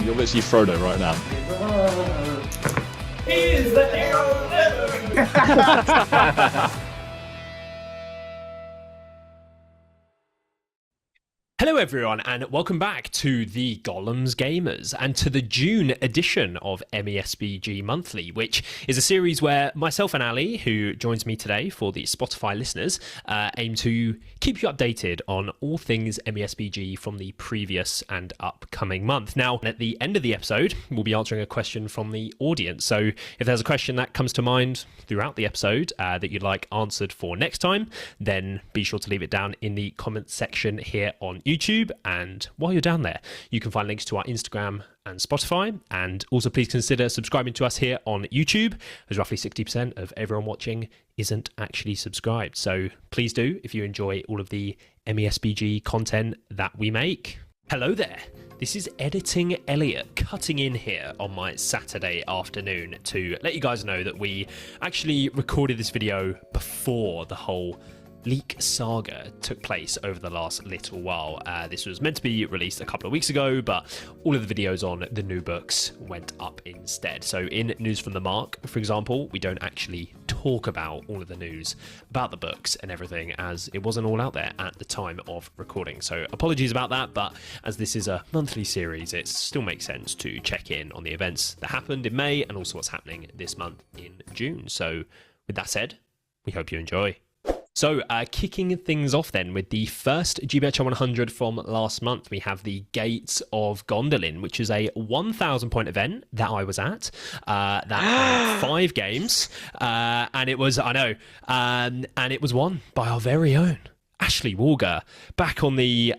You're literally Frodo right now. He's the hero. Hello everyone and welcome back to the Gollum's Gamers and to the June edition of MESBG Monthly, which is a series where myself and Ali, who joins me today for the Spotify listeners, aim to keep you updated on all things MESBG from the previous and upcoming month. Now, at the end of the episode, we'll be answering a question from the audience. So if there's a question that comes to mind throughout the episode that you'd like answered for next time, then be sure to leave it down in the comments section here on YouTube. And while you're down there, you can find links to our Instagram and Spotify. And also please consider subscribing to us here on YouTube, as roughly 60% of everyone watching isn't actually subscribed. So please do if you enjoy all of the MESBG content that we make. Hello there. This is Editing Elliot cutting in here on my Saturday afternoon to let you guys know that we actually recorded this video before the whole leak saga took place over the last little while. This was meant to be released a couple of weeks ago, but all of the videos on the new books went up instead. So in News from the Mark, for example, we don't actually talk about all of the news about the books and everything, as it wasn't all out there at the time of recording. So apologies about that, but as this is a monthly series, it still makes sense to check in on the events that happened in May and also what's happening this month in June. So with that said, we hope you enjoy. So, kicking things off then with the first GBHL 100 from last month, we have the Gates of Gondolin, which is a 1,000 point event that I was at. That had 5 games, and it was, and it was won by our very own Ashley Walger, back on the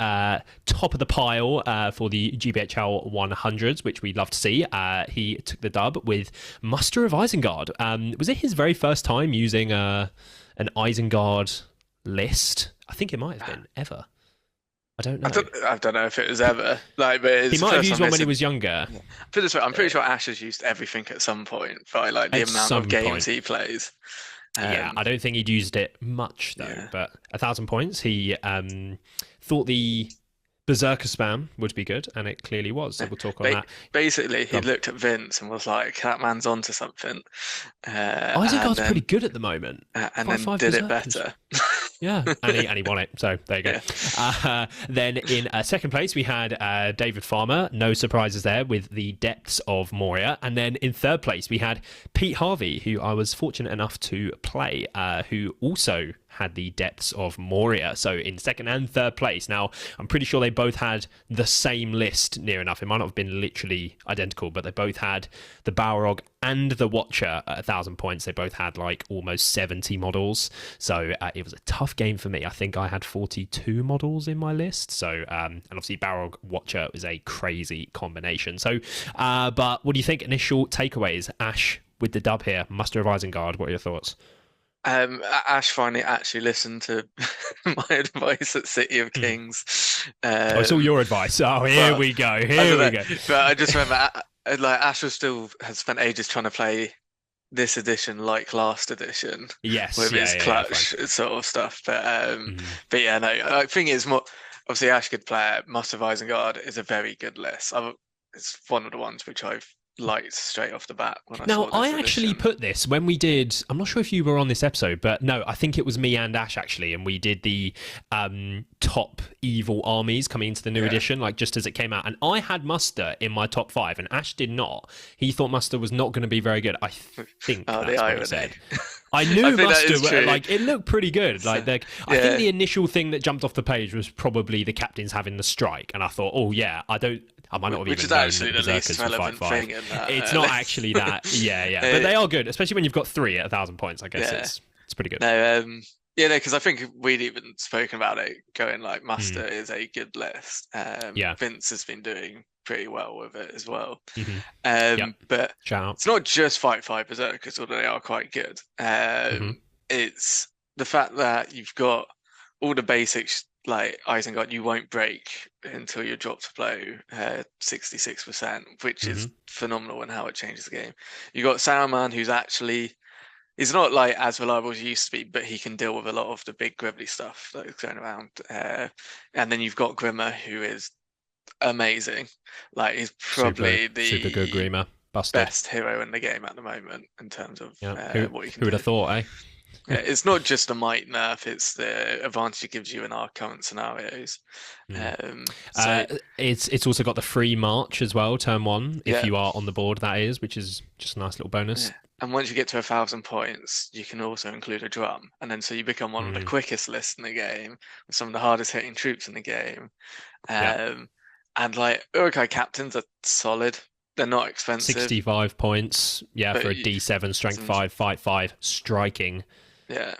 top of the pile for the GBHL 100s, which we'd love to see. He took the dub with Muster of Isengard. Was it his very first time using an Isengard list? I think it might have been ever. I don't know. I don't know if it was ever. But he might have used one when he was younger. Yeah. Put it this way, I'm pretty sure Ash has used everything at some point by the amount of games he plays. Yeah, I don't think he'd used it much though. Yeah. But 1,000 points, he thought the Berserker spam would be good, and it clearly was. So we'll talk on that. Basically, he looked at Vince and was like, "That man's onto something." Isengard's pretty good at the moment, and then did it better. Yeah, and he won it. So there you go. Yeah. Then in second place, we had David Farmer. No surprises there with the Depths of Moria. And then in third place, we had Pete Harvey, who I was fortunate enough to play, who also had the Depths of Moria. So in second and third place. Now, I'm pretty sure they both had the same list near enough. It might not have been literally identical, but they both had the Balrog and the Watcher at 1,000 points. They both had like almost 70 models. So it was a tough game for me. I think I had 42 models in my list. So, and obviously Balrog Watcher was a crazy combination. So, but what do you think? Initial takeaways, Ash, with the dub here, Muster of Isengard. What are your thoughts? Ash finally actually listened to my advice at City of Kings. It's all your advice. Oh, here we go. Here we go. But I just remember, Ash has spent ages trying to play this edition like last edition. Yes, with his clutch sort of stuff. But yeah, no. I think it's more. Obviously, Ash could play it. Muster of Isengard is a very good list. It's one of the ones which I've liked straight off the bat when I actually put this when we did, I'm not sure if you were on this episode, but no, I think it was me and Ash actually, and we did the top evil armies coming into the new edition, like just as it came out, and I had Muster in my top 5 and Ash did not. He thought Muster was not going to be very good. I think that's what he said. I knew Muster, like it looked pretty good. I think the initial thing that jumped off the page was probably the captains having the strike, and I thought, oh yeah, I might not have Which even is actually known the least relevant thing in that. It's not actually that. Yeah. But they are good, especially when you've got 3 at 1,000 points. I guess it's pretty good. No, because I think we'd even spoken about it, going like Muster is a good list. Vince has been doing pretty well with it as well. But it's not just Fight 5 Berserkers, although they are quite good. It's the fact that you've got all the basics. Like Isengard, you won't break until you're dropped below 66%, which is phenomenal in how it changes the game. You got Saruman, he's not like as reliable as he used to be, but he can deal with a lot of the big gribbly stuff that is going around. And then you've got Grimmer, who is amazing. Like he's probably super good Grima. Busted. Best hero in the game at the moment in terms of what you can do. Who would have thought, eh? Yeah, it's not just a might nerf; it's the advantage it gives you in our current scenarios. It's also got the free march as well, turn 1, if you are on the board, that is, which is just a nice little bonus. Yeah. And once you get to 1,000 points, you can also include a drum, and then so you become one of the quickest lists in the game, with some of the hardest hitting troops in the game. And like Urukai captains are solid. They're not expensive. 65 points, for a D7 strength 5, fight 5, striking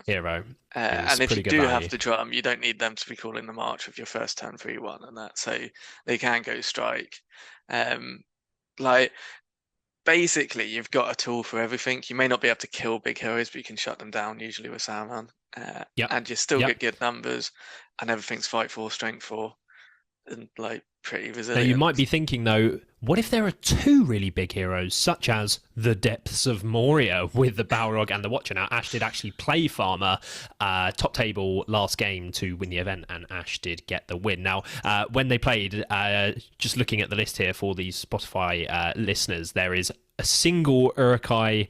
hero. And if you do have the drum, you don't need them to be calling the march with your first turn 3-1 and that. So they can go strike. Like basically you've got a tool for everything. You may not be able to kill big heroes, but you can shut them down usually with Salmon. And you still get good numbers, and everything's fight 4, strength 4, and like pretty resilient. Now you might be thinking though, what if there are 2 really big heroes, such as the Depths of Moria with the Balrog and the Watcher? Now, Ash did actually play Farmer top table last game to win the event, and Ash did get the win. Now, when they played, just looking at the list here for these Spotify listeners, there is a single Urukai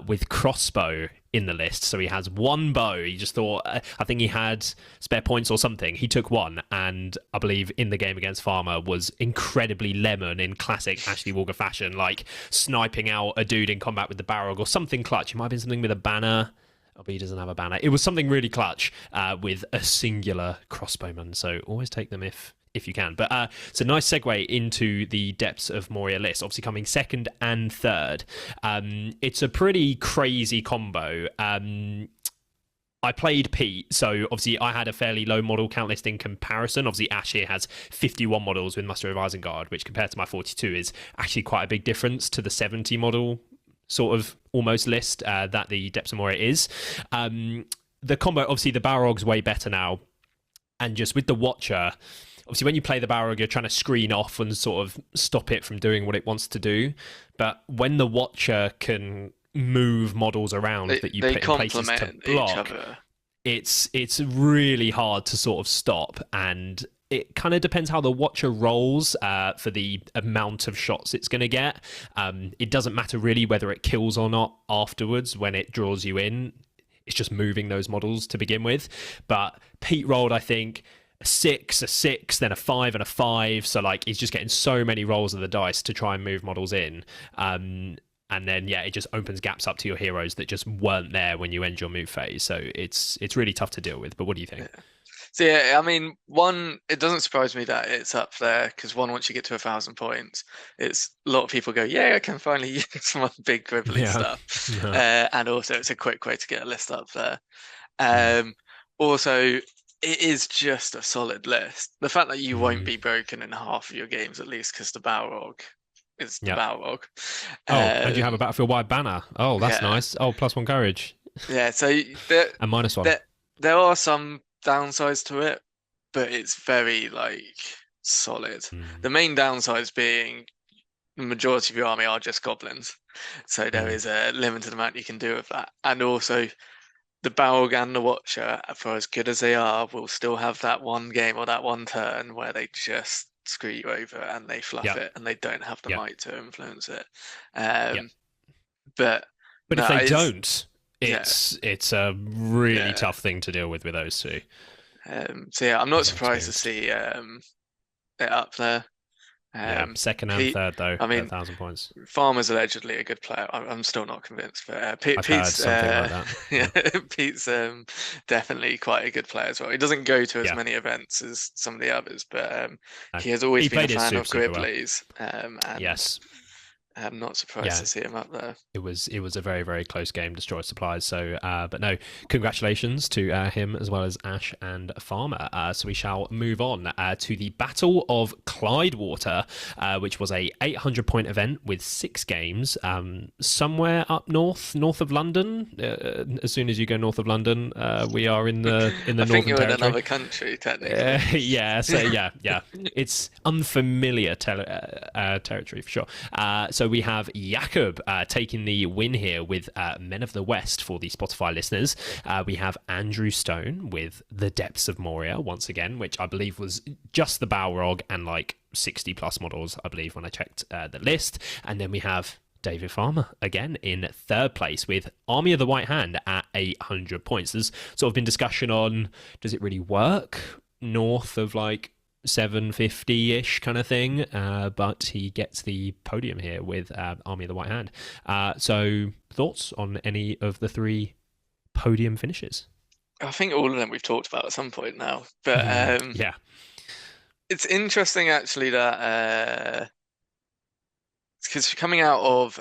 with crossbow in the list. So he has 1 bow. He just thought, I think he had spare points or something. He took 1, and I believe in the game against Farmer was incredibly lemon in classic Ashley Walker fashion, like sniping out a dude in combat with the Balrog or something clutch. It might have been something with a banner. Oh, but he doesn't have a banner. It was something really clutch with a singular crossbowman. So always take them if you can. But it's a nice segue into the Depths of Moria list, obviously coming 2nd and 3rd. It's a pretty crazy combo. I played Pete, so obviously I had a fairly low model count list in comparison. Obviously Ash here has 51 models with Muster of Isengard, which compared to my 42 is actually quite a big difference to the 70 model sort of almost list that the Depths of Moria is. The combo, obviously the Balrog's way better now, and just with the Watcher, obviously when you play the Balrog, you're trying to screen off and sort of stop it from doing what it wants to do. But when the Watcher can move models around that you put in places to block, it's really hard to sort of stop, and it kind of depends how the Watcher rolls for the amount of shots it's going to get. It doesn't matter really whether it kills or not afterwards when it draws you in. It's just moving those models to begin with. But Pete rolled, I think, a 6, then a 5 and a 5. So like he's just getting so many rolls of the dice to try and move models in. And then, it just opens gaps up to your heroes that just weren't there when you end your move phase. So it's really tough to deal with. But what do you think? So I mean, it doesn't surprise me that it's up there, because once you get to 1,000 points, it's a lot of people go, I can finally use some big gribbly stuff. And also it's a quick way to get a list up there. Also, it is just a solid list. The fact that you won't be broken in half of your games, at least, because the Balrog is the Balrog. And you have a battlefield-wide banner. Oh, that's nice. Oh, +1 courage. Yeah, so and -1. There are some downsides to it, but it's very solid. The main downsides being the majority of your army are just goblins, so there is a limited amount you can do with that. And also the Balrog and the Watcher, for as good as they are, will still have that one game or that one turn where they just screw you over and they fluff it, and they don't have the might to influence it. But if they don't, it's a really tough thing to deal with those 2. I'm not surprised to see it up there. 2nd and 3rd though. I mean, 1,000 points. Farmer's allegedly a good player. I'm still not convinced, but Pete's heard something like that. Pete's definitely quite a good player as well. He doesn't go to as many events as some of the others, but he has always been a fan of Gribblies. Yes. I'm not surprised to see him up there. It was a very, very close game, Destroy Supplies. So, but no, congratulations to him as well as Ash and Farmer. So we shall move on to the Battle of Clydewater, which was a 800-point event with 6 games, somewhere up north of London. As soon as you go north of London, we are in the Northern Territory. I think you're in another country, technically. It's unfamiliar territory for sure. So So we have Jakob taking the win here with Men of the West for the Spotify listeners. We have Andrew Stone with The Depths of Moria once again, which I believe was just the Balrog and like 60 plus models, I believe, when I checked the list. And then we have David Farmer again in third place with Army of the White Hand at 800 points. There's sort of been discussion on, does it really work north of like 750-ish kind of thing, but he gets the podium here with Army of the White Hand. So thoughts on any of the three podium finishes? I think all of them we've talked about at some point now, but yeah, it's interesting actually that because coming out of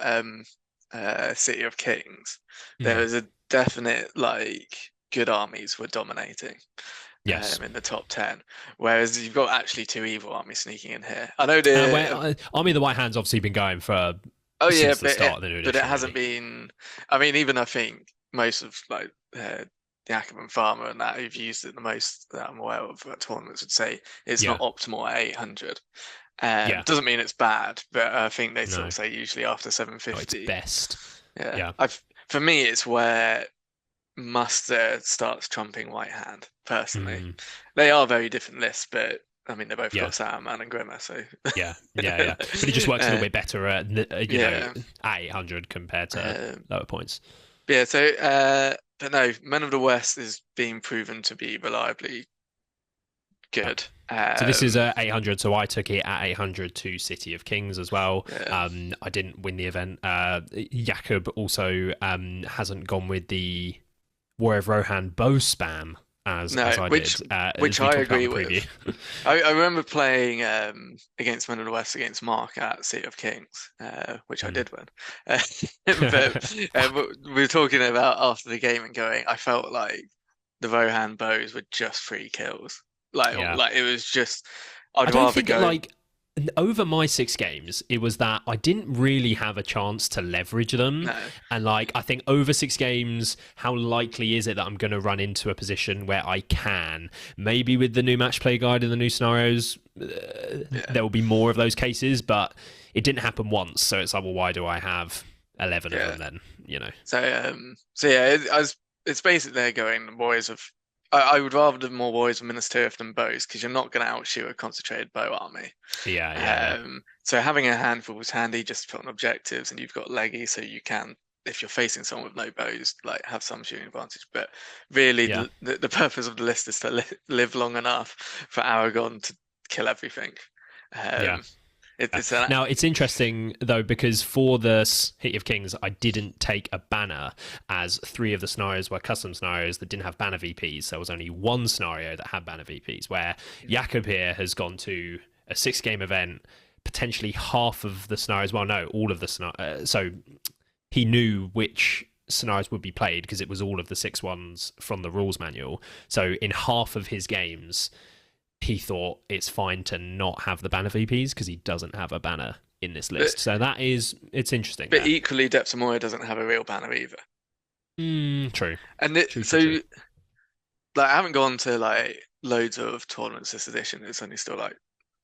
City of Kings, there was a definite like good armies were dominating. Yes, in the top 10, whereas you've got actually two evil armies sneaking in here. I know the Army of the White Hand's obviously been going for since the start of the new edition, but it hasn't been. I mean, even I think most of like the Jakob and Farmer and that who've used it the most that I'm aware of at tournaments would say it's not optimal at 800. Doesn't mean it's bad, but I think they sort of say usually after 750 it's best. Yeah. For me, it's where Muster starts trumping White Hand, personally. They are very different lists, but I mean, they both got Saruman and Grimmer, so... yeah. But it just works a little bit better at, you know, at 800 compared to lower points. Yeah, so, but no, Men of the West is being proven to be reliably good. So this is 800, so I took it at 800 to City of Kings as well. I didn't win the event. Jakob also hasn't gone with the War of Rohan bow spam as I did. Which I agree with. I remember playing against Men of the West against Mark at City of Kings, which I did win. But we were talking about after the game and going, I felt like the Rohan bows were just free kills. Like it was just, I'd rather go. Like, over my 6 games, it was that I didn't really have a chance to leverage them. No. And like, I think over 6 games, how likely is it that I'm going to run into a position where I can? Maybe with the new match play guide and the new scenarios, there will be more of those cases, but it didn't happen once. So it's like, well, why do I have 11 of them then? You know. So yeah, it's basically they're going the boys of. I would rather do more warriors of Minas Tirith than bows because you're not going to outshoot a concentrated bow army. So having a handful was handy just to put on objectives, and you've got leggy, so you can, if you're facing someone with no bows, like have some shooting advantage. But really, the purpose of the list is to live long enough for Aragon to kill everything. Now, it's interesting, though, because for the City of Kings, I didn't take a banner, as 3 of the scenarios were custom scenarios that didn't have banner VPs. So there was only 1 scenario that had banner VPs, where Jakob here has gone to a 6-game event, potentially half of the scenarios, well, no, all of the scenarios. So he knew which scenarios would be played because it was all of the 6 ones from the rules manual. So in half of his games, he thought it's fine to not have the banner VPs because he doesn't have a banner in this list. So it's interesting. But equally, Depths of Moria doesn't have a real banner either. True. And like, I haven't gone to like loads of tournaments this edition. It's only still like,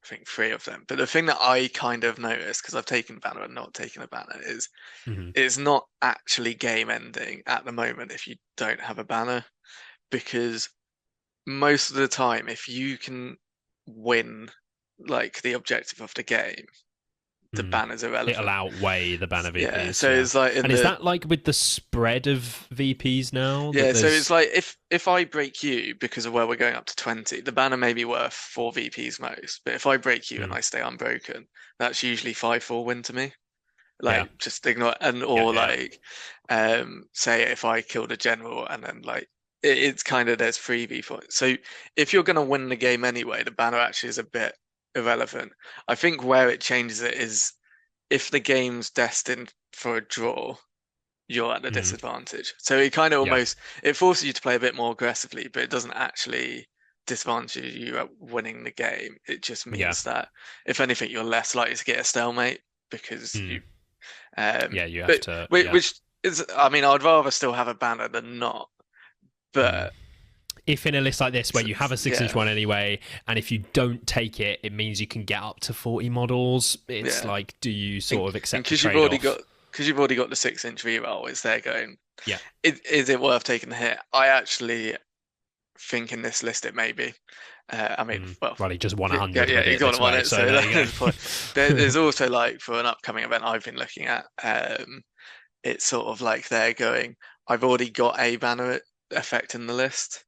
I think 3 of them. But the thing that I kind of noticed, because I've taken banner and not taken a banner, is it's not actually game ending at the moment if you don't have a banner, because most of the time, if you can win like the objective of the game, the banners are relevant. It'll outweigh the banner VPs. Yeah, so it's like, is that like with the spread of VPs now? Yeah, so it's like if I break you because of where we're going up to 20, the banner may be worth 4 VPs most, but if I break you and I stay unbroken, that's usually 5-4 win to me. Like just ignore say if I killed a general and then like it's kind of there's 3 V4. So if you're going to win the game anyway, the banner actually is a bit irrelevant. I think where it changes it is if the game's destined for a draw, you're at a disadvantage. So it kind of almost it forces you to play a bit more aggressively, but it doesn't actually disadvantage you at winning the game. It just means that if anything, you're less likely to get a stalemate because you have to. Which is, I mean, I'd rather still have a banner than not. But if in a list like this where you have a 6-inch one anyway, and if you don't take it, it means you can get up to 40 models. It's like, do you sort of accept the trade-off? Because you've already got the 6-inch V-roll, it's there going, yeah. Is it worth taking the hit? I actually think in this list it may be. I mean, well, he just won 100. Yeah, he got it. So that's the point. There's also like for an upcoming event I've been looking at, it's sort of like they're going, I've already got a banner effect in the list.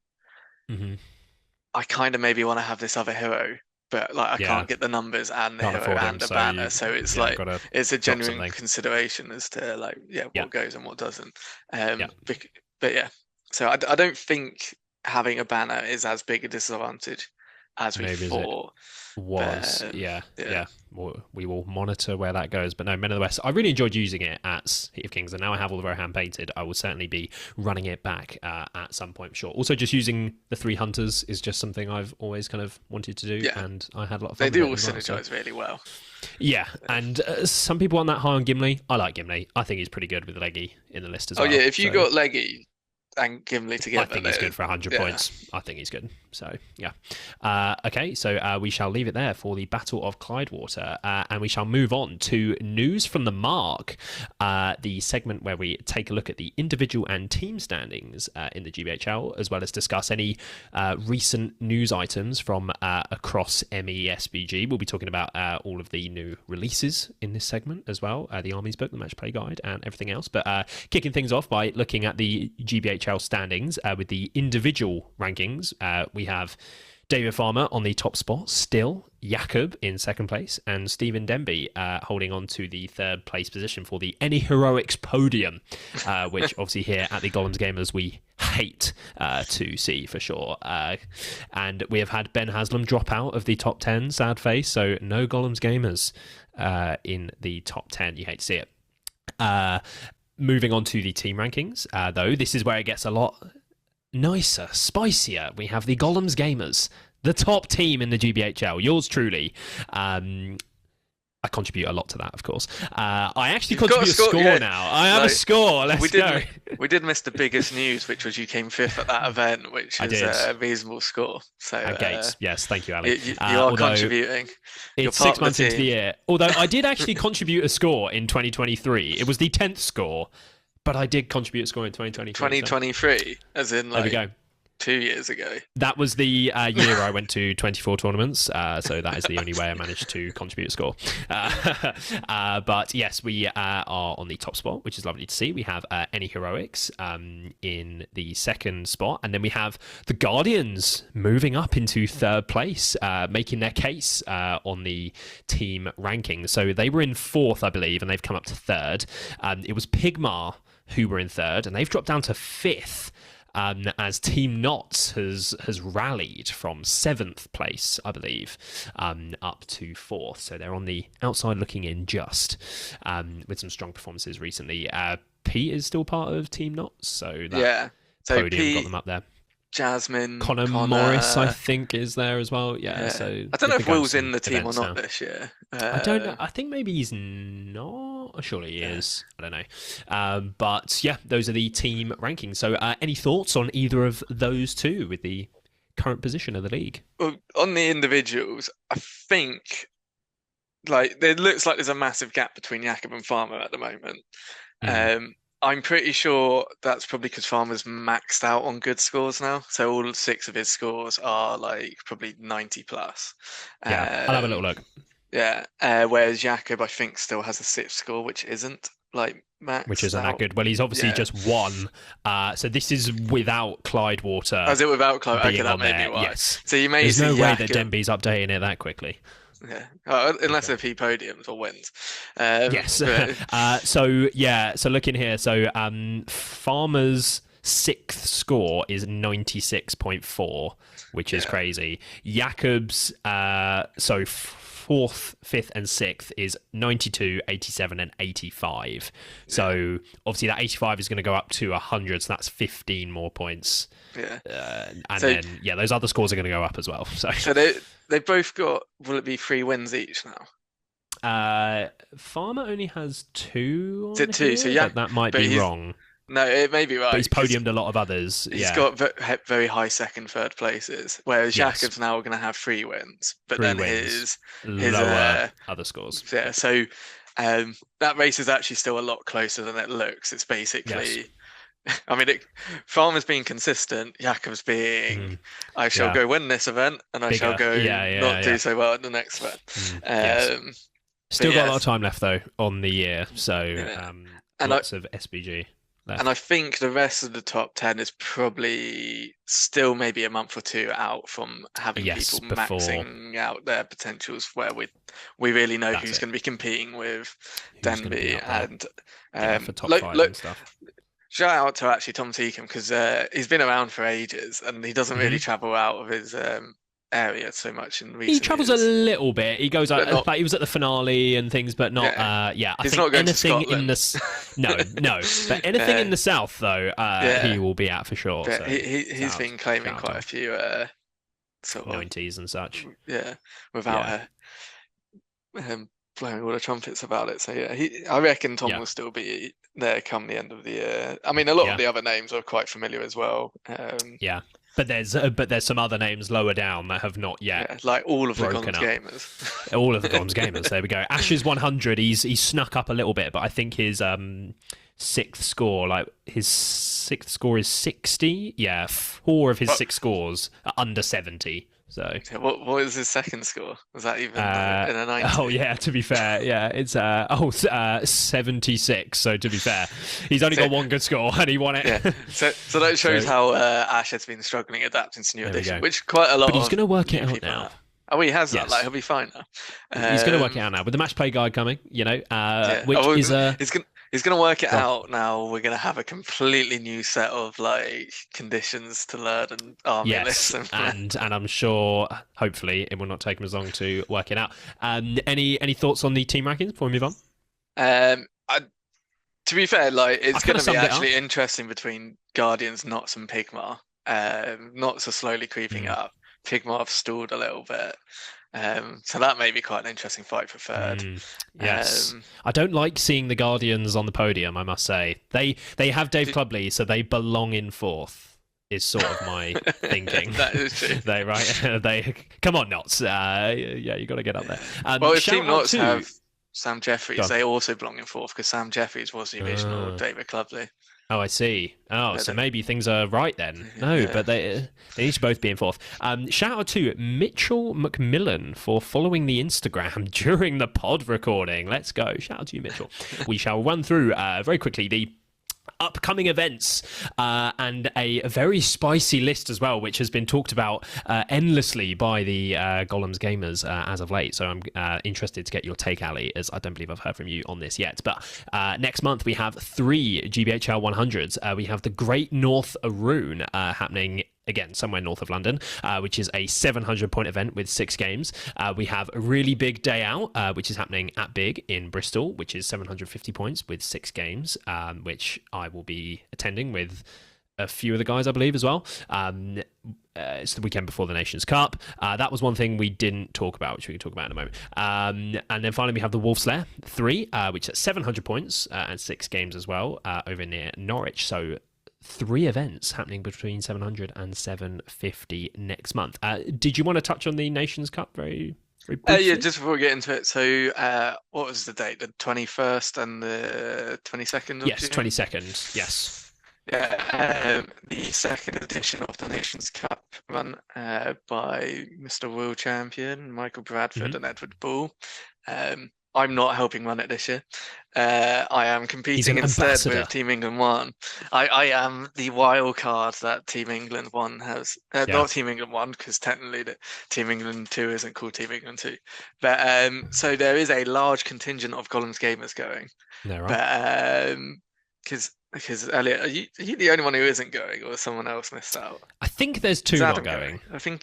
I kind of maybe want to have this other hero, but like I can't get the numbers and the hero and the banner, so it's like it's a genuine consideration as to like what goes and what doesn't. But yeah, so I don't think having a banner is as big a disadvantage as we thought. We will monitor where that goes. But no, Men of the West, I really enjoyed using it at Heat of Kings, and now I have all of our hand painted. I will certainly be running it back at some point, for sure. Also, just using the 3 hunters is just something I've always kind of wanted to do, and I had a lot of fun. They do all synergize really well. Yeah, and some people aren't that high on Gimli. I like Gimli. I think he's pretty good with Leggy in the list as well. Oh yeah, if you got Leggy and Gimli together, I think he's good for 100 points. I think he's good. So yeah. Okay, so we shall leave it there for the Battle of Clydewater, and we shall move on to News from the Mark, the segment where we take a look at the individual and team standings in the GBHL, as well as discuss any recent news items from across MESBG. We'll be talking about all of the new releases in this segment as well, the Army's book, the match play guide, and everything else. But kicking things off by looking at the GBHL standings with the individual rankings, we have David Farmer on the top spot still, Jakob in second place, and Stephen Denby holding on to the third place position for the Any Heroics podium, which obviously here at the Gollum's Gamers we hate to see for sure. And we have had Ben Haslam drop out of the top 10, sad face, so no Gollum's Gamers in the top 10. You hate to see it. Moving on to the team rankings, though, this is where it gets a lot nicer, spicier. We have the Gollum's Gamers, the top team in the GBHL. Yours truly. I contribute a lot to that, of course. I actually contribute a score now. I have a score. Let's go. We did miss the biggest news, which was you came 5th at that event, which is a reasonable score. So Gates, yes, thank you, Ali. You are contributing. It's 6 months into the year. Although I did actually contribute a score in 2023. It was the 10th score, but I did contribute a score in 2023. 2023, as in like... There we go. 2 years ago. That was the year I went to 24 tournaments, so that is the only way I managed to contribute a score. But yes, we are on the top spot, which is lovely to see. We have Any Heroics in the second spot, and then we have the Guardians moving up into third place, making their case on the team ranking. So they were in fourth, I believe, and they've come up to third. It was Pigmar who were in third, and they've dropped down to fifth. As Team Knots has rallied from 7th place, I believe, up to 4th. So they're on the outside looking in just, with some strong performances recently. Pete is still part of Team Knots, so that podium Pete, got them up there. Jasmine, Connor Morris, I think, is there as well. Yeah. So I don't know if Will's in the team or not this year. I don't know. I think maybe he's not. Surely he is. I don't know. But yeah, those are the team rankings. So any thoughts on either of those two with the current position of the league? Well, on the individuals, I think like it looks like there's a massive gap between Jakob and Farmer at the moment. I'm pretty sure that's probably because Farmer's maxed out on good scores now. So all 6 of his scores are like probably 90 plus. Yeah, I'll have a little look. Yeah, whereas Jakob, I think, still has a 6th score, which isn't like maxed Which isn't out. That good. Well, he's obviously just won. So this is without Clydewater. Oh, is it without Clydewater? Okay, that may be why. Yes. So you may There's see no Jakob... way that Denby's updating it that quickly. Yeah, unless if he podiums or wins. Yes. But... so looking here, Farmer's 6th score is 96.4, which is crazy. Jakob's 4th, 5th, and 6th is 92, 87, and 85. Yeah. So obviously that 85 is going to go up to 100, so that's 15 more points. Yeah. Then those other scores are going to go up as well. So they've both got, will it be 3 wins each now? Farmer only has 2. Is it 2? So that might be wrong. No, it may be right. But he's podiumed a lot of others. He's got very high second, third places, whereas Jakob's now going to have 3 wins, but then his lower other scores. Yeah, so that race is actually still a lot closer than it looks. It's basically, I mean, Farmer's being consistent, Jakob's being, I shall go win this event, and I shall go not do so well at the next event. Still got a lot of time left though on the year, so lots of SBG. And I think the rest of the top 10 is probably still maybe a month or 2 out from having people maxing out their potentials, where we really know who's going to be competing with Denby and for top 5 and stuff. Shout out to actually Tom Teacom, because he's been around for ages and he doesn't really travel out of his area so much in recent He travels years. A little bit. He goes out. Like he was at the finale and things, but not. I he's think not going anything to Scotland. in the no. But anything in the south though, he will be at for sure. But so he's been claiming quite a few sort of 90s and such. Yeah, without blowing all the trumpets about it. So I reckon Tom will still be there come the end of the year. I mean, a lot of the other names are quite familiar as well. But there's some other names lower down that have not yet. Like all of the Gollum's gamers. All of the Gollum's gamers. There we go. Ash's 100. He's snuck up a little bit, but I think his sixth score is 60. Yeah, 4 of his 6 scores are under 70. So what was his second score? Was that even in a 90? Oh yeah, to be fair, it's 76. So to be fair, he's only got one good score and he won it. Yeah. So that shows how Ash has been struggling adapting to new edition, which quite a lot. But he's going to work it out now. Oh, he has that. Like he'll be fine now. He's going to work it out now with the match play guide coming. Which is He's going to work it out now. We're going to have a completely new set of like conditions to learn and army lists. and I'm sure, hopefully, it will not take him as long to work it out. Any thoughts on the team rankings before we move on? To be fair, like it's going to be actually interesting between Guardians, Knots, and Pigma. Knots are slowly creeping up. Pigma have stalled a little bit. So that may be quite an interesting fight for third. Yes. I don't like seeing the Guardians on the podium, I must say. They have Dave Clubley, so they belong in 4th, is sort of my thinking. That is true. They come on, Knots. You got to get up there. Well, if Team Knots have Sam Jeffries, they also belong in 4th, because Sam Jeffries was the original David Clubley. Oh, I see. Oh, so maybe things are right then. No, but they need to both be in 4th. Shout out to Mitchell McMillan for following the Instagram during the pod recording. Let's go. Shout out to you, Mitchell. We shall run through very quickly the upcoming events and a very spicy list as well, which has been talked about endlessly by the Gollum's gamers as of late. So I'm interested to get your take, Ali, as I don't believe I've heard from you on this yet. But next month we have 3 GBHL 100s. We have the Great North Aroon happening again somewhere north of London, which is a 700-point event with 6 games. We have a really big day out, which is happening at Big in Bristol, which is 750 points with 6 games, which I will be attending with a few of the guys, I believe, as well. It's the weekend before the Nations Cup. That was one thing we didn't talk about, which we can talk about in a moment. And then finally we have the Wolf's Lair 3, which is 700 points and 6 games as well, over near Norwich. So 3 events happening between 700 and 750 next month. Did you want to touch on the Nations Cup very briefly? Yeah, just before we get into it. So what was the date? The 21st and the 22nd? Yes, 22nd. Yes. Yeah, the second edition of the Nations Cup run by Mr. World Champion Michael Bradford and Edward Bull. I'm not helping run it this year. I am competing instead with Team England 1. I am the wild card that Team England 1 has. Not Team England 1, because technically the Team England 2 isn't called Team England 2. But so there is a large contingent of Gollum's gamers going. No, right. But because Elliot, are you the only one who isn't going, or someone else missed out? I think there's 2 not going. I think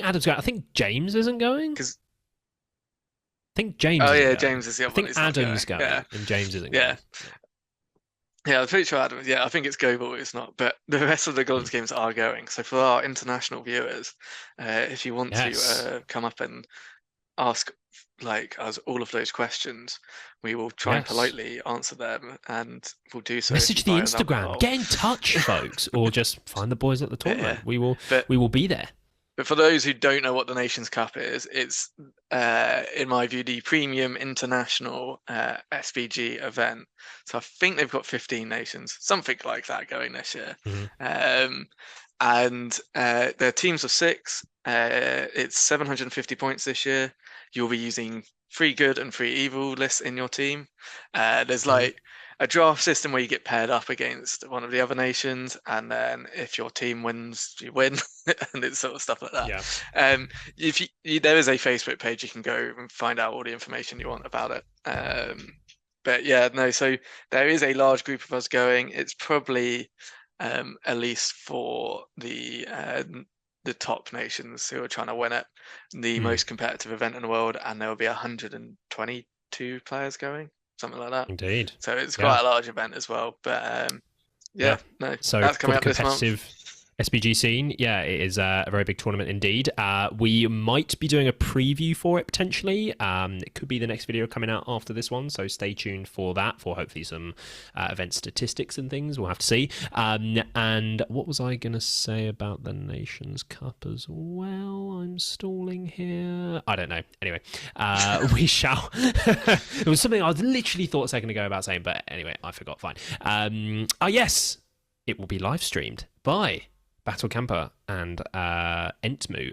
Adam's going. I think James isn't going. I think James. Oh yeah, James is the other one. I think Adam's going, and James isn't. Yeah. Yeah, I'm pretty sure Adam. Yeah, I think it's go, but it's not. But the rest of the Gollum's games are going. So for our international viewers, if you want to come up and ask us all of those questions, we will try and politely answer them, and we'll do so. Message the Instagram. Get in touch, folks, or just find the boys at the tournament. We will be there. But for those who don't know what the Nations Cup is, it's in my view the premium international SBG event. So I think they've got 15 nations, something like that, going this year. Mm-hmm. And their teams of 6. It's 750 points this year. You'll be using 3 good and 3 evil lists in your team. There's a draft system where you get paired up against one of the other nations, and then if your team wins, you win, and it's sort of stuff like that. Yeah. If there is a Facebook page, you can go and find out all the information you want about it. But yeah, no. So there is a large group of us going. It's probably at least for the top nations who are trying to win it, the most competitive event in the world, and there will be 122 players going, something like that. Indeed. So it's quite a large event as well. But no. So that's coming up this month. SBG scene, it is a very big tournament indeed. We might be doing a preview for it potentially. It could be the next video coming out after this one, so stay tuned for that, for hopefully some event statistics and things. We'll have to see. And what was I going to say about the Nations Cup as well? I'm stalling here. I don't know. Anyway, we shall. It was something I literally thought a second ago about saying, but anyway, I forgot. Fine. Yes, it will be live streamed by Battle Camper and Entmu.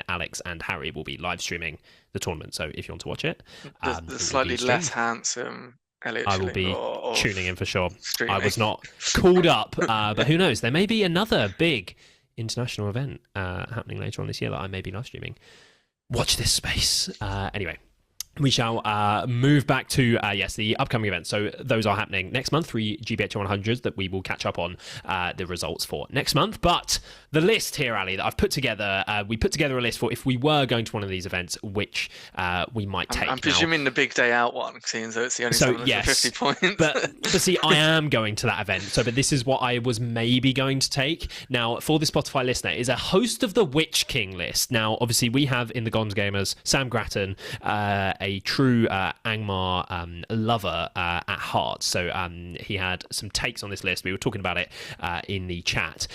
Alex and Harry will be live streaming the tournament, so if you want to watch it, the slightly less handsome Elliot, I will be tuning in for sure. Streaming. I was not called up, but who knows? There may be another big international event happening later on this year that I may be live streaming. Watch this space. Anyway. We shall move back to, the upcoming events. So those are happening next month, 3 GBH 100s that we will catch up on the results for next month. But the list here, Ali, that I've put together, we put together a list for if we were going to one of these events, which we might take. I'm presuming the big day out one, seeing though it's the only 750 points. But see, I am going to that event. But this is what I was maybe going to take. Now, for the Spotify listener, is a host of the Witch King list. Now, obviously, we have in the Gons Gamers, Sam Grattan, a true Angmar lover at heart. So he had some takes on this list. We were talking about it in the chat,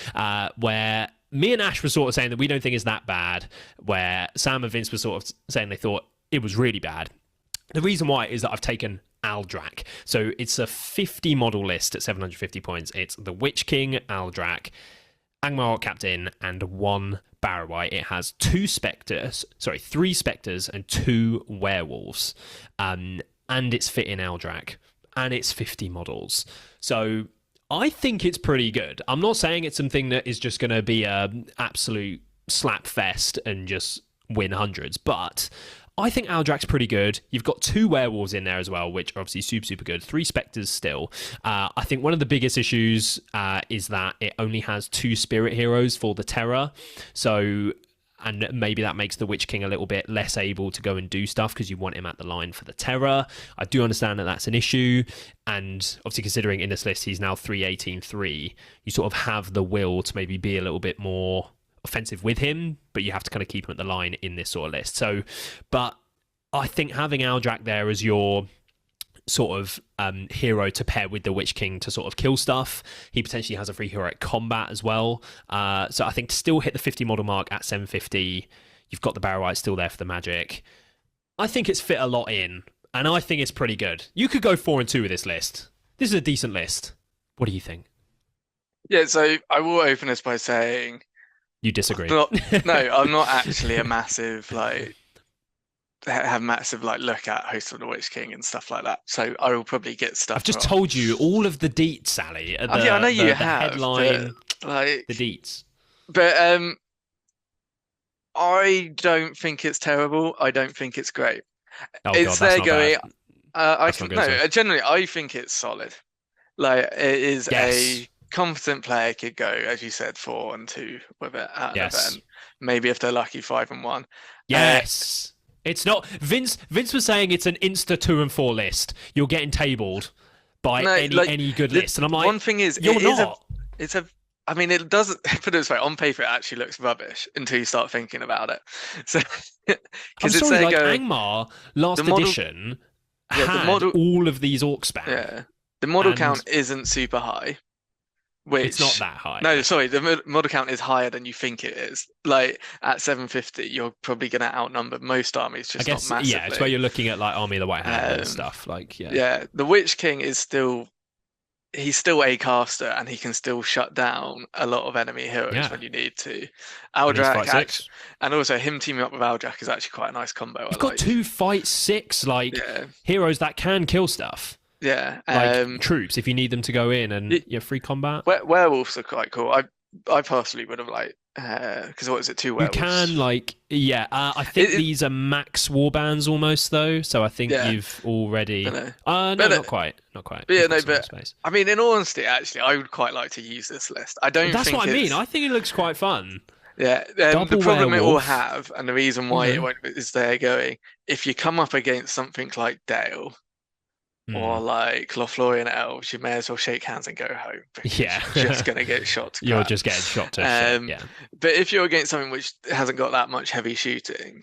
where me and Ash were sort of saying that we don't think it's that bad, where Sam and Vince were sort of saying they thought it was really bad. The reason why is that I've taken Aldrak. So it's a 50 model list at 750 points. It's the Witch King, Aldrak, Angmar Captain, and 1 Barrow. It has 3 spectres and 2 werewolves, and it's fit in Aldrak, and it's 50 models. So I think it's pretty good. I'm not saying it's something that is just going to be an absolute slap fest and just win hundreds, but I think Aldrak's pretty good. You've got 2 werewolves in there as well, which are obviously super, super good. 3 spectres still. I think one of the biggest issues is that it only has 2 spirit heroes for the Terror. So, and maybe that makes the Witch King a little bit less able to go and do stuff because you want him at the line for the Terror. I do understand that that's an issue. And obviously considering in this list he's now 318-3, you sort of have the will to maybe be a little bit more offensive with him, but you have to kind of keep him at the line in this sort of list. So, but I think having Aldrak there as your sort of hero to pair with the Witch King to sort of kill stuff. He potentially has a free heroic combat as well. So I think to still hit the 50 model mark at 750, you've got the Barrow still there for the magic. I think it's fit a lot in, and I think it's pretty good. You could go 4 and 2 with this list. This is a decent list. What do you think? Yeah, so I will open this by saying you disagree. No, I'm not actually a massive look at Host of the Witch King and stuff like that. So I will probably get stuff. I've just told you all of the deets, Sally. I know you have headline, the deets. But I don't think it's terrible. I don't think it's great. It's there going. Generally, I think it's solid. Like it is a competent player could go, as you said, 4 and 2 with it at an event. Maybe if they're lucky, 5 and 1. Yes. It's not Vince was saying it's an insta 2 and 4 list. You're getting tabled by any good list. And I'm like, one thing is you're not. It's a I mean, it doesn't put it this way. On paper, it actually looks rubbish until you start thinking about it. So, I'm because it's sorry, there like going, Angmar last model, edition yeah, had all of these orc spam. Yeah, the model count and isn't super high, it's not which that high. no, sorry, the model count is higher than you think it is. Like at 750, you're probably going to outnumber most armies, I just guess, not massively. yeah, it's where you're looking at like Army of the White Hand and stuff. Like, Yeah, the Witch King is still he's still a caster and he can still shut down a lot of enemy heroes when you need to. Aldrak and also him teaming up with Aldrak is actually quite a nice combo. You've got 2 fight 6 heroes that can kill stuff. Yeah, like troops if you need them to go in and free combat. Werewolves are quite cool. I personally would have because what is it, 2 werewolves? You can I think these are max warbands almost though, so I think you've already no, not quite. But yeah, no, but space. I mean, in all honesty, actually, I would quite like to use this list. That's what I mean. I think it looks quite fun. Yeah, the problem it will have, and the reason why it won't is they're going, if you come up against something like Dale or like Lothlorien elves, you may as well shake hands and go home. Yeah, you're just gonna get shot. You're just getting shot to shit. Yeah. But if you're against something which hasn't got that much heavy shooting,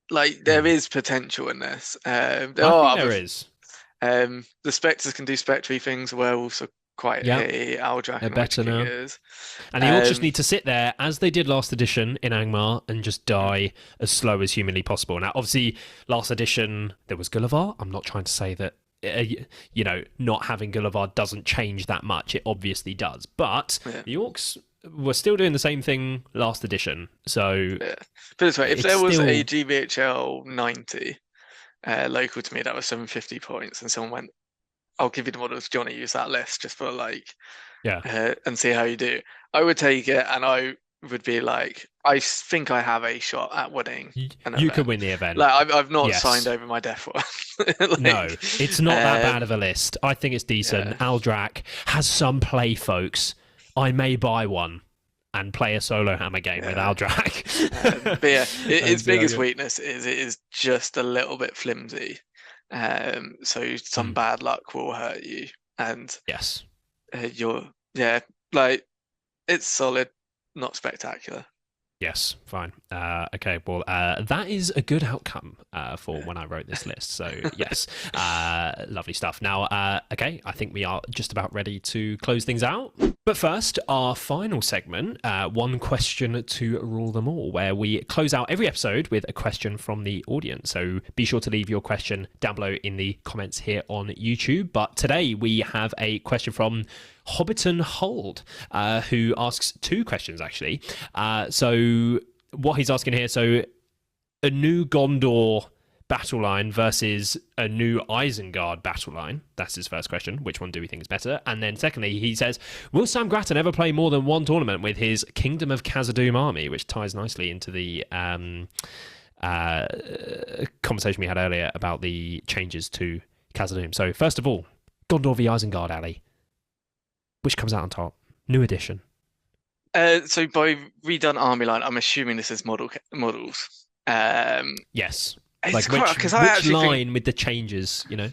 like there is potential in this. There is. The Spectres can do spectry things. Werewolves are quite a Aldrak. They're better now. And the orcs just need to sit there as they did last edition in Angmar and just die as slow as humanly possible. Now, obviously, last edition there was Gullivar. I'm not trying to say that not having Gullivar doesn't change that much. It obviously does, but the orcs were still doing the same thing last edition. So, put it this way: if there was a GVHL 90 local to me that was 750 points, and someone went, "I'll give you the models, Johnny. Use that list just for and see how you do," I would take it, and I would be like, I think I have a shot at winning. You could win the event. Like I've not signed over my death one. No, it's not that bad of a list. I think it's decent. Yeah. Aldrak has some play, folks. I may buy one and play a solo hammer game with Aldrak. But yeah, its biggest weakness is it is just a little bit flimsy. So some bad luck will hurt you. And yes, it's solid. Not spectacular. Yes, fine. Okay, well, that is a good outcome for when I wrote this list. So, yes, lovely stuff. Now, okay, I think we are just about ready to close things out. But first, our final segment, One Question to Rule Them All, where we close out every episode with a question from the audience. So be sure to leave your question down below in the comments here on YouTube. But today we have a question from Hobbiton Hold, who asks 2 questions, actually. So what he's asking here, so a new Gondor battle line versus a new Isengard battle line. That's his first question. Which one do we think is better? And then secondly, he says, will Sam Grattan ever play more than one tournament with his Kingdom of Khazad-dûm army, which ties nicely into the conversation we had earlier about the changes to Khazad-dûm. So first of all, Gondor v Isengard, Ali. Which comes out on top? New edition. So by redone army line, I'm assuming this is models. Yes. It's like which line with the changes, They're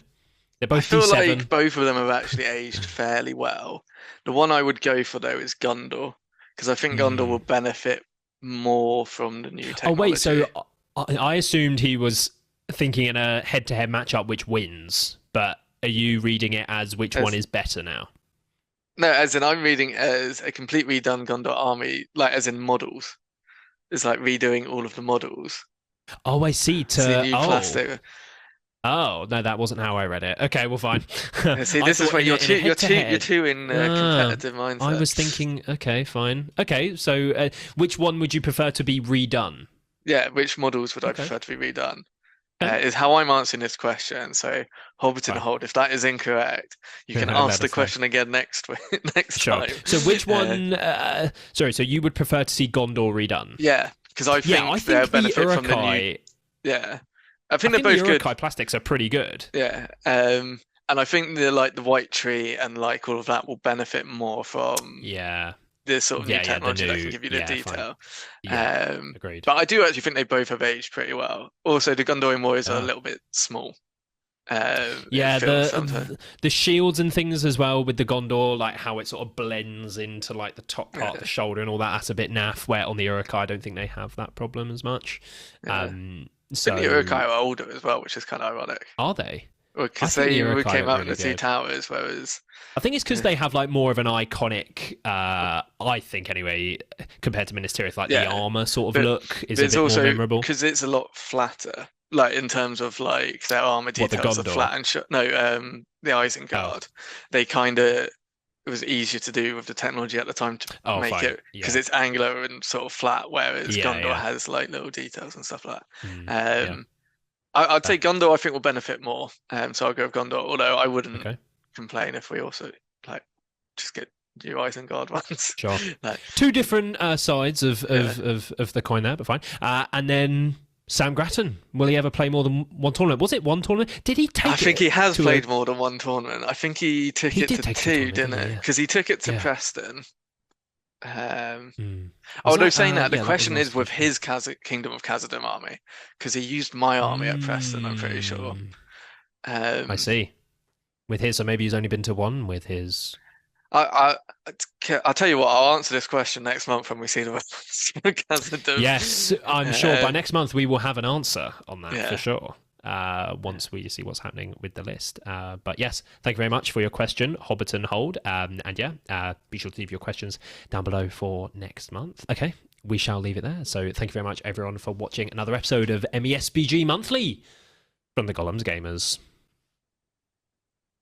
both I feel D7. like both of them have actually aged fairly well. The one I would go for, though, is Gondor, because I think Gondor will benefit more from the new technology. Oh, wait, so I assumed he was thinking in a head-to-head matchup which wins, but are you reading it as which one is better now? No, as in I'm reading it as a complete redone Gondor army, like as in models. It's like redoing all of the models. Oh, I see. Plastic. Oh, no, that wasn't how I read it. Okay, well, fine. See, this is where you're too in competitive mindset. I was thinking, okay, fine. Okay, so which one would you prefer to be redone? Yeah, which models would I prefer to be redone? Is how I'm answering this question. So, Hobbiton Hold, if that is incorrect, you can ask the question again next time. So, which one? Sorry, so you would prefer to see Gondor redone? Yeah, because I think they'll benefit from the new. Yeah, I think they're both good. The Uruk-hai plastics are pretty good. Yeah, and I think the white tree and all of that will benefit more from. Yeah. This sort of new technology that can give you the detail. Agreed. But I do actually think they both have aged pretty well. Also, the Gondorian warriors are a little bit small. Yeah, the shields and things as well with the Gondor, like how it sort of blends into like the top part of the shoulder and all that. That's a bit naff. Where on the Uruk-hai, I don't think they have that problem as much. So the Uruk-hai are older as well, which is kind of ironic. Are they? Because they came out in the Two Towers, whereas I think it's because they have like more of an iconic, I think anyway, compared to Minas Tirith, like the armor sort of look is a bit more memorable. Because it's a lot flatter, like in terms of like their armor details are flat and the Isengard, they kind of, it was easier to do with the technology at the time to make it because it's angular and sort of flat, whereas Gondor has like little details and stuff like that. I'd say Gondor I think will benefit more, so I'll go with Gondor, although I wouldn't complain if we also like just get new Isengard ones. Sure. Two different sides of the coin there, but fine. And then Sam Grattan, will he ever play more than one tournament? Was it one tournament? Did he take it? I think he has played more than one tournament. I think he took it to two, didn't he? Because he took it to Preston. Although saying that, the question is with his Kingdom of Khazad-dûm army, because he used my army at Preston, I'm pretty sure. I see. With his, so maybe he's only been to one with his. I'll tell you what, I'll answer this question next month when we see the results for Khazad-dûm. Yes, I'm sure by next month we will have an answer on that for sure. Once we see what's happening with the list. But yes, thank you very much for your question, Hobbiton Hold. And be sure to leave your questions down below for next month. Okay, we shall leave it there. So thank you very much, everyone, for watching another episode of MESBG Monthly from the Gollum's Gamers.